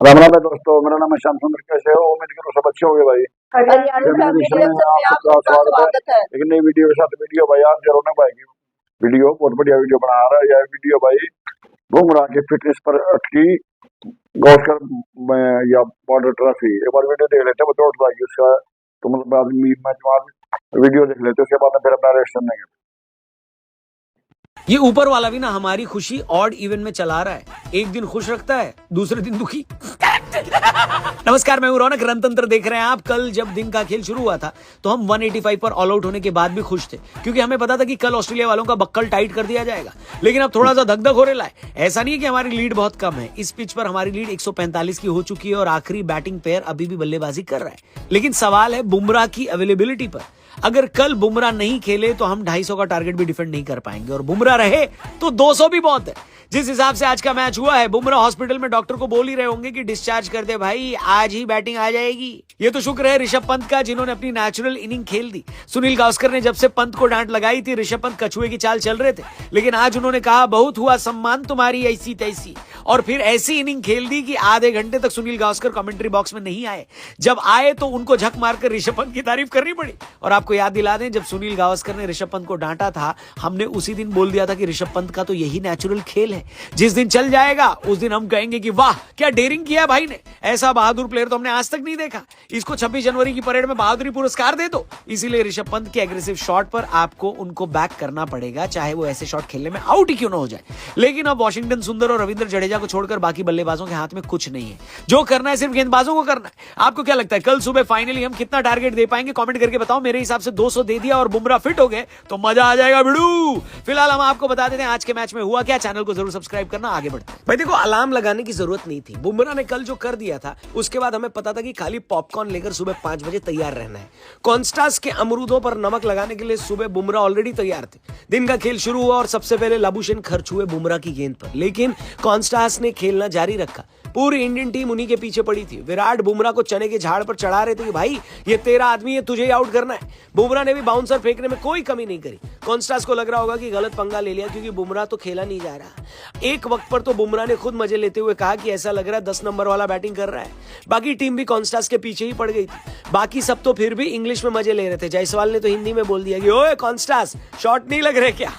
राम राम है दोस्तों, मेरा नाम है श्याम सुंदर। कैसे हो? उम्मीद करो सब अच्छे होंगे भाई। हरियाणा फैमिली में में आप आपका सबका स्वागत है स्वागत है। एक नई वीडियो के साथ। वीडियो भाई आज रौनक भाई की वीडियो, बहुत बढ़िया वीडियो बना रहा है। यह वीडियो भाई बुमराह की फिटनेस पर अटकी गावस्कर या बॉर्डर ट्रॉफी। एक बार वीडियो देख लेते हैं, वो दौड़ जाएगी उसका। तो मतलब आदमी मैच वीडियो देख लेते हैं, उसके बाद में फिर अपना रिएक्शन देंगे। ये ऊपर वाला भी ना हमारी खुशी ऑड इवन में चला रहा है। एक दिन खुश रखता है, दूसरे दिन दुखी। नमस्कार, मैं हूं रौनक। रणतंत्र देख रहे हैं आप। कल जब दिन का खेल शुरू हुआ था तो हम 185 पर ऑल आउट होने के बाद भी खुश थे, क्योंकि हमें पता था कि कल ऑस्ट्रेलिया वालों का बक्कल टाइट कर दिया जाएगा। लेकिन अब थोड़ा सा धक धक होने लगा है। ऐसा नहीं है कि हमारी लीड बहुत कम है। इस पिच पर हमारी लीड 145 की हो चुकी है और आखिरी बैटिंग पेयर अभी भी बल्लेबाजी कर रहा है। लेकिन सवाल है बुमराह की अवेलेबिलिटी पर। अगर कल बुमराह नहीं खेले तो हम 250 का टारगेट भी डिफेंड नहीं कर पाएंगे, और बुमराह रहे तो 200 भी बहुत है। जिस हिसाब से आज का मैच हुआ है, बुमराह हॉस्पिटल में डॉक्टर को बोल ही रहे होंगे कि डिस्चार्ज कर दे भाई, आज ही बैटिंग आ जाएगी। ये तो शुक्र है ऋषभ पंत का, जिन्होंने अपनी नेचुरल इनिंग खेल दी। सुनील गावस्कर ने जब से पंत को डांट लगाई थी, ऋषभ पंत कछुए की चाल चल रहे थे। लेकिन आज उन्होंने कहा बहुत हुआ सम्मान तुम्हारी ऐसी तैसी, और फिर ऐसी इनिंग खेल दी कि आधे घंटे तक सुनील गावस्कर कमेंट्री बॉक्स में नहीं आए। जब आए तो उनको झक मारकर ऋषभ पंत की तारीफ करनी पड़ी। और आपको याद दिला दें, जब सुनील गावस्कर ने ऋषभ पंत को डांटा था, हमने उसी दिन बोल दिया था कि ऋषभ पंत का तो यही नेचुरल खेल है। जिस दिन चल जाएगा उस दिन हम कहेंगे कि वाह क्या डेयरिंग किया भाई ने, ऐसा बहादुर प्लेयर तो हमने आज तक नहीं देखा। इसको 26 जनवरी की परेड में बहादुरी पुरस्कार दे दो। इसीलिए ऋषभ पंत के एग्रेसिव शॉट पर आपको उनको बैक करना पड़ेगा, चाहे वो ऐसे शॉट खेलने में आउट ही क्यों ना हो जाए। लेकिन अब वॉशिंगटन सुंदर और रविंद्र जडेजा को छोड़कर बाकी बल्लेबाजों के हाथ में कुछ नहीं है। जो करना है सिर्फ गेंदबाजों को करना है। आपको क्या लगता है कल सुबह फाइनली हम कितना टारगेट दे पाएंगे? कमेंट करके बताओ। मेरे हिसाब से 200 दे दिया और बुमराह फिट हो गए तो मजा आ जाएगा बिड़ू। फिलहाल हम आपको बता देते हैं आज के मैच में हुआ क्या। चैनल को जरूर सब्सक्राइब करना। आगे बढ़ते हैं। भाई देखो, अलार्म लगाने की जरूरत नहीं थी। बुमराह ने कल जो कर दिया था उसके बाद हमें पता था कि खाली पॉपकॉर्न लेकर सुबह 5 बजे तैयार रहना है। कॉन्स्टास के अमरूदों पर नमक लगाने के लिए सुबह बुमराह ऑलरेडी तैयार थे। दिन का खेल शुरू हुआ और सबसे पहले लाबुशेन खर्च हुए बुमराह की गेंद पर, लेकिन कॉन्स्टास ने खेलना जारी रखा। पूरी इंडियन टीम उन्हीं के पीछे पड़ी थी। विराट बुमराह को चने के झाड़ पर चढ़ा रहे थे कि भाई ये तेरा आदमी है, तुझे ही आउट करना है। बुमराह ने भी बाउंसर फेंकने में कोई कमी नहीं करी। कॉन्स्टास को लग रहा होगा कि गलत पंगा ले लिया, क्योंकि बुमराह तो खेला नहीं जा रहा। एक वक्त पर तो बुमराह ने खुद मजे लेते हुए कहा कि ऐसा लग रहा है 10 नंबर वाला बैटिंग कर रहा है। बाकी टीम भी कॉन्स्टास के पीछे ही पड़ गई थी। बाकी सब तो फिर भी इंग्लिश में मजे ले रहे थे। जायसवाल ने तो हिंदी में बोल दिया कि ओए कॉन्स्टास, शॉट नहीं लग रहे क्या?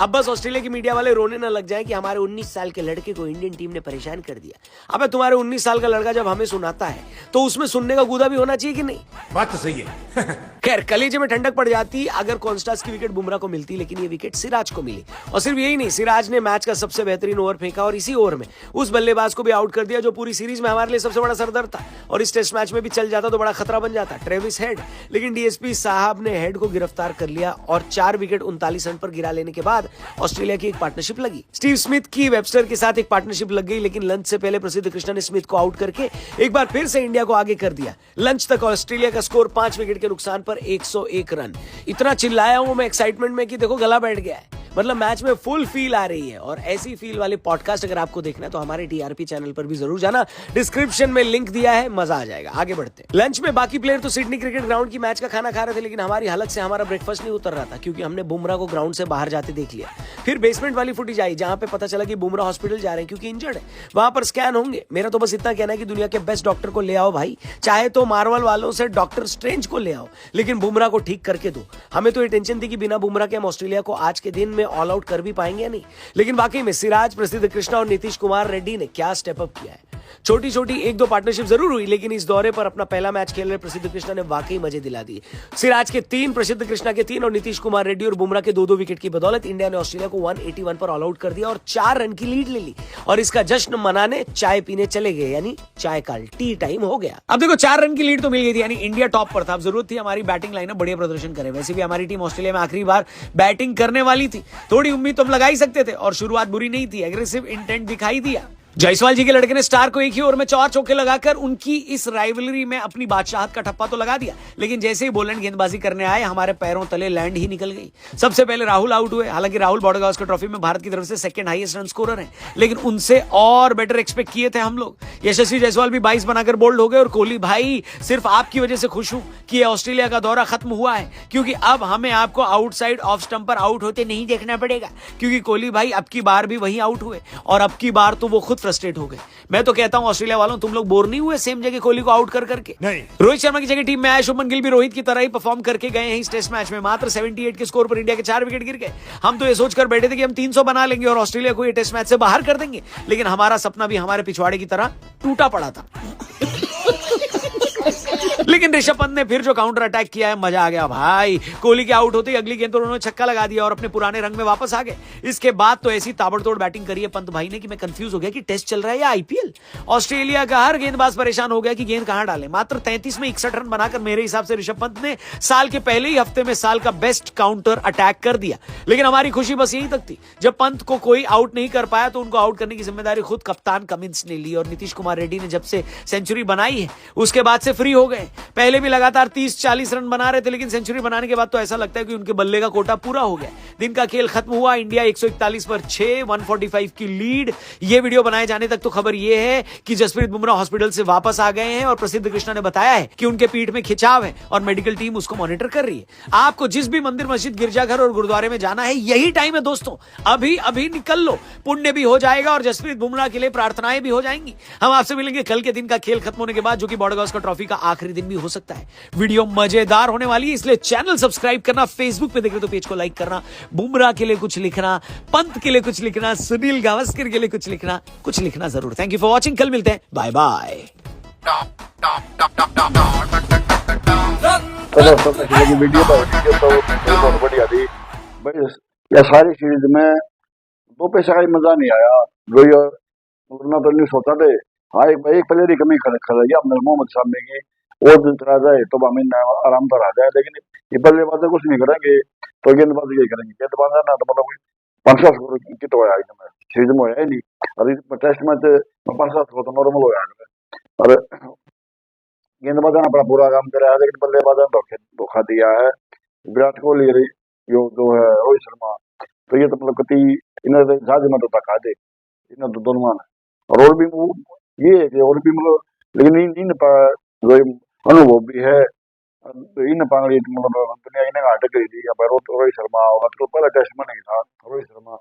अब बस ऑस्ट्रेलिया की मीडिया वाले रोने न लग जाएं कि हमारे 19 साल के लड़के को इंडियन टीम ने परेशान कर दिया। अबे तुम्हारे 19 साल का लड़का जब हमें सुनाता है तो उसमें सुनने का गुदा भी होना चाहिए कि नहीं? बात तो सही है। खैर, कलेजे में ठंडक पड़ जाती अगर कॉन्स्टास की विकेट बुमराह को मिलती, लेकिन ये विकेट सिराज को मिली। और सिर्फ यही नहीं, सिराज ने मैच का सबसे बेहतरीन ओवर फेंका और इसी ओवर में उस बल्लेबाज को भी आउट कर दिया जो पूरी सीरीज में हमारे लिए सबसे बड़ा सरदर्द था। और इस टेस्ट मैच में भी चल जाता तो बड़ा खतरा बन जाता, ट्रेविस हेड। लेकिन डीएसपी साहब ने हेड को गिरफ्तार कर लिया और 4 विकेट 39 रन पर गिरा लेने के बाद ऑस्ट्रेलिया की एक पार्टनरशिप लगी। स्टीव स्मिथ की वेबस्टर के साथ एक पार्टनरशिप लग गई, लेकिन लंच से पहले प्रसिद्ध कृष्णा ने स्मिथ को आउट करके एक बार फिर से इंडिया को आगे कर दिया। लंच तक ऑस्ट्रेलिया का स्कोर 5 विकेट के नुकसान पर 101 रन। इतना चिल्लाया हूं मैं एक्साइटमेंट में कि देखो गला बैठ गया है। मतलब मैच में फुल फील आ रही है। और ऐसी फील वाले पॉडकास्ट अगर आपको देखना है तो हमारे टीआरपी चैनल पर भी जरूर जाना। डिस्क्रिप्शन में लिंक दिया है, मजा आ जाएगा। आगे बढ़ते हैं। लंच में बाकी प्लेयर तो सिडनी क्रिकेट ग्राउंड की मैच का खाना खा रहे थे, लेकिन हमारी हालत से हमारा ब्रेकफास्ट नहीं उतर रहा था, क्योंकि हमने बुमराह को ग्राउंड से बाहर जाते देख लिया। फिर बेसमेंट वाली फुटेज आई जहां पे पता चला कि बुमराह हॉस्पिटल जा रहे हैं क्योंकि इंजर्ड है। वहां पर स्कैन होंगे। मेरा तो बस इतना कहना है कि दुनिया के बेस्ट डॉक्टर को ले आओ भाई। चाहे तो मार्वल वालों से डॉक्टर स्ट्रेंज को ले आओ, लेकिन बुमराह को ठीक करके दो। हमें तो ये टेंशन थी कि बिना बुमराह के हम ऑस्ट्रेलिया को आज के दिन में ऑल आउट कर भी पाएंगे या नहीं। लेकिन वाकई में सिराज, प्रसिद्ध कृष्णा और नीतीश कुमार रेड्डी ने क्या स्टेप अप किया है। छोटी छोटी 1-2 पार्टनरशिप जरूर हुई, लेकिन इस दौरे पर अपना पहला मैच खेल रहे प्रसिद्ध कृष्णा ने वाकई मजे दिला दिए। सिराज के 3, प्रसिद्ध कृष्णा के 3 और नीतीश कुमार रेड्डी और बुमराह के 2-2 विकेट की बदौलत इंडिया ने ऑस्ट्रेलिया को 181 पर ऑल आउट कर दिया और 4 रन की लीड ले ली। और इसका जश्न मनाने चाय पीने चले गए, यानी चाय का टी टाइम हो गया। अब देखो 4 रन की लीड तो मिल गई थी, यानी इंडिया टॉप पर था। अब जरूरत थी हमारी बैटिंग लाइनअप बढ़िया प्रदर्शन करे। वैसे भी हमारी टीम ऑस्ट्रेलिया में आखिरी बार बैटिंग करने वाली थी, थोड़ी उम्मीद तो हम लगा ही सकते थे। और शुरुआत बुरी नहीं थी, एग्रेसिव इंटेंट दिखाई दिया। जायसवाल जी के लड़के ने स्टार को एक ही ओवर में 4 चौके लगाकर उनकी इस राइवलरी में अपनी बादशाहत का ठप्पा तो लगा दिया, लेकिन जैसे ही बोलैंड गेंदबाजी करने आए हमारे पैरों तले लैंड ही निकल गई। सबसे पहले राहुल आउट हुए। हालांकि राहुल बॉर्डर गावस्कर ट्रॉफी में भारत की तरफ से सेकंड हाईएस्ट रन स्कोरर हैं, लेकिन उनसे और बेटर एक्सपेक्ट किए थे हम लोग। यशस्वी जायसवाल भी 22 बनाकर बोल्ड हो गए और कोहली भाई सिर्फ आपकी वजह से खुश हूं कि ये ऑस्ट्रेलिया का दौरा खत्म हुआ है, क्योंकि अब हमें आपको आउटसाइड ऑफ स्टंप पर आउट होते नहीं देखना पड़ेगा, क्योंकि कोहली भाई अब की बार भी वहीं आउट हुए और अब की बार तो वो खुद फ्रस्ट्रेट हो गए। मैं तो कहता हूं ऑस्ट्रेलिया वालों, तुम लोग बोर नहीं हुए सेम जगह कोहली को आउट कर करके? नहीं। रोहित शर्मा की जगह टीम में आए शुभमन गिल भी रोहित की तरह ही परफॉर्म करके गए हैं इस टेस्ट मैच में। मात्र 78 के स्कोर पर इंडिया के 4 विकेट गिर गए। हम तो ये सोचकर बैठे थे कि हम 300 बना लेंगे और ऑस्ट्रेलिया को ये टेस्ट मैच से बाहर कर देंगे, लेकिन हमारा सपना भी हमारे पिछवाड़े की तरह टूटा पड़ा था। लेकिन ऋषभ पंत ने फिर जो काउंटर अटैक किया है, मजा आ गया भाई। कोहली के आउट होते ही अगली गेंद पर उन्होंने छक्का लगा दिया और अपने पुराने रंग में वापस आ गए। इसके बाद तो ऐसी ताबड़तोड़ बैटिंग करी है पंत भाई ने कि मैं कंफ्यूज हो गया कि टेस्ट चल रहा है या आईपीएल। ऑस्ट्रेलिया का हर गेंदबाज परेशान हो गया कि गेंद कहां डाले। मात्र 33 में 61 रन बनाकर मेरे हिसाब से ऋषभ पंत ने साल के पहले ही हफ्ते में साल का बेस्ट काउंटर अटैक कर दिया। लेकिन हमारी खुशी बस यहीं तक थी, जब पंत को कोई आउट नहीं कर पाया तो उनको आउट करने की जिम्मेदारी खुद कप्तान कमिंस ने ली और नीतीश कुमार रेड्डी ने जब से सेंचुरी बनाई है उसके बाद से फ्री हो गए। पहले भी लगातार 30-40 रन बना रहे थे, लेकिन सेंचुरी बनाने के बाद तो ऐसा लगता है कि उनके बल्ले का कोटा पूरा हो गया। दिन का खेल खत्म हुआ, इंडिया 141 पर 6, 145 की लीड। ये वीडियो बनाए जाने तक तो खबर ये है कि जसप्रीत बुमराह हॉस्पिटल से वापस आ गए हैं और प्रसिद्ध कृष्णा ने बताया है कि उनके पीठ में खिंचाव है और मेडिकल टीम उसको मॉनिटर कर रही है। आपको जिस भी मंदिर, मस्जिद, गिरजाघर और गुरुद्वारे में जाना है, यही टाइम है दोस्तों। अभी अभी निकल लो, पुण्य भी हो जाएगा और जसप्रीत बुमराह के लिए प्रार्थनाएं भी हो जाएंगी। हम आपसे मिलेंगे कल के दिन का खेल खत्म होने के बाद, जो कि बॉर्डर गावस्कर ट्रॉफी का आखिरी दिन भी हो सकता है। वीडियो मजेदार होने वाली है, इसलिए चैनल सब्सक्राइब करना, फेसबुक पे देख रहे तो पेज को लाइक करना, बुमराह के लिए कुछ लिखना, पंत के लिए कुछ लिखना, सुनील गावस्कर के लिए कुछ लिखना जरूर। थैंक यू फॉर वॉचिंग, कल मिलते हैं, बाय बाय। वीडियो तो बहुत बढ़िया थी भाई। या सारी सीरीज में दो पैसा का ही मजा नहीं आया। वरना तो नहीं सोचा थे। हाँ, एक प्लेयर की कमी खड़ी अपने मोहम्मद सामने की, और दिन चला जाए तो हमें आराम पर आ जाए, लेकिन ये बल्लेबाज कुछ नहीं करेंगे तो गेंदबाज यही करेंगे। गेंदबाज है ना तो मतलब 500 स्कोर की तो है सीरीज में है नहीं। अभी टेस्ट मैच 500 स्कोर तो नॉर्मल हो जाएगा। और गेंदबाज ने अपना पूरा काम कराया, लेकिन बल्लेबाज ने धोखा दिया है। विराट कोहली जो है, रोहित शर्मा, तो ये तो मतलब कति इन्हें जहाज में तो धक्का दे इन्हें तो दोनों और भी ये है कि और भी मतलब, लेकिन इन जो अनुभव भी है इन पांगड़ी मतलब दुनिया इन्हें हार्ट करी थी। रोहित शर्मा तो पहला टेस्ट में नहीं था रोहित शर्मा,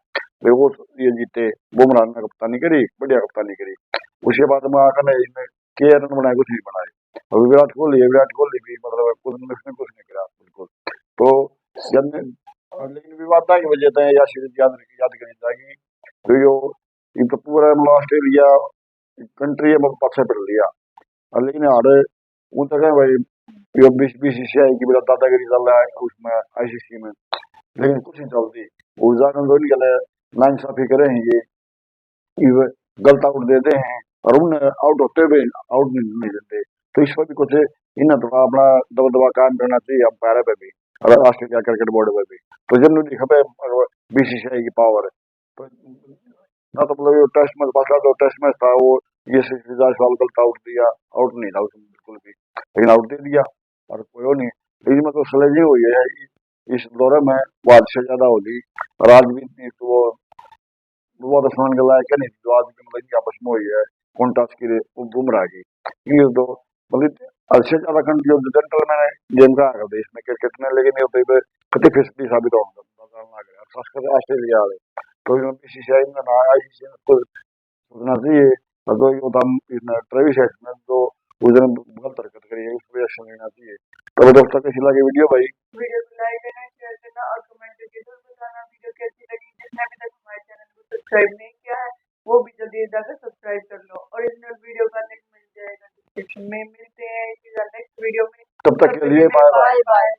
वो ये जीते। बुमराह ने कप्तानी करी, बढ़िया कप्तानी करी। उसके बाद में आकर के रन बनाए, कुछ नहीं बनाए। और विराट कोहली भी मतलब कुछ नहीं करा बिल्कुल। तो लेकिन विवादता की वजह से या सीरीज याद करनी चाहिए। तो ये तो पूरा मतलब ऑस्ट्रेलिया कंट्री पक्ष पर लिया, लेकिन हारे उन तक है भाई। ये बीसीसीआई की मेरा दादागिरी चल रहा है उसमें, आईसीसी में, लेकिन कुछ नहीं चलती। नाइंसाफी करेंगे, गलत आउट देते हैं और उन आउट होते हुए आउट नहीं देते। तो इस पर भी कुछ इन्हें थोड़ा अपना दबदबा कायम करना चाहिए अंपायर पे भी और ऑस्ट्रेलिया क्रिकेट बोर्ड पे भी। तो जनरली खबर बीसीसीआई की पावर है। तो ना तो मतलब टेस्ट मैच बात तो टेस्ट मैच था, वो ये जायसवाल गलत आउट दिया, आउट नहीं था उसमें बिल्कुल भी, लेकिन आउट दे दिया और कोई नहीं। लेकिन मतलब सलेजी हुई है इस दौरे में, वो आज से ज्यादा होगी। और आज भी तो वो आसमान के लायक है नहीं जो आज भी मतलब आपस में हुई है कॉन्टास की बुमराह की। ये तो मतलब अच्छे ज्यादा कंट्री जेंटलमैन गेम का आएगा देश में क्रिकेट में, लेकिन ये कति फीसदी साबित होगा खासकर ऑस्ट्रेलिया वाले। तो बीसीसीआई में ना आईसीसी को सोचना चाहिए। तो ट्रेविस हेड ने जो उस दिन गलत हरकत करी है, उस पर एक्शन लेना चाहिए। तो दोस्तों कैसी लगी वीडियो भाई? वीडियो को लाइक करना, शेयर करना और कमेंट करके जरूर बताना वीडियो कैसी लगी। जिसने अभी तक हमारे चैनल को सब्सक्राइब नहीं किया है वो भी जल्दी जाकर सब्सक्राइब कर लो। ओरिजिनल वीडियो का लिंक मिल जाएगा डिस्क्रिप्शन में। मिलते हैं नेक्स्ट वीडियो में, तब तक के लिए बाय बाय।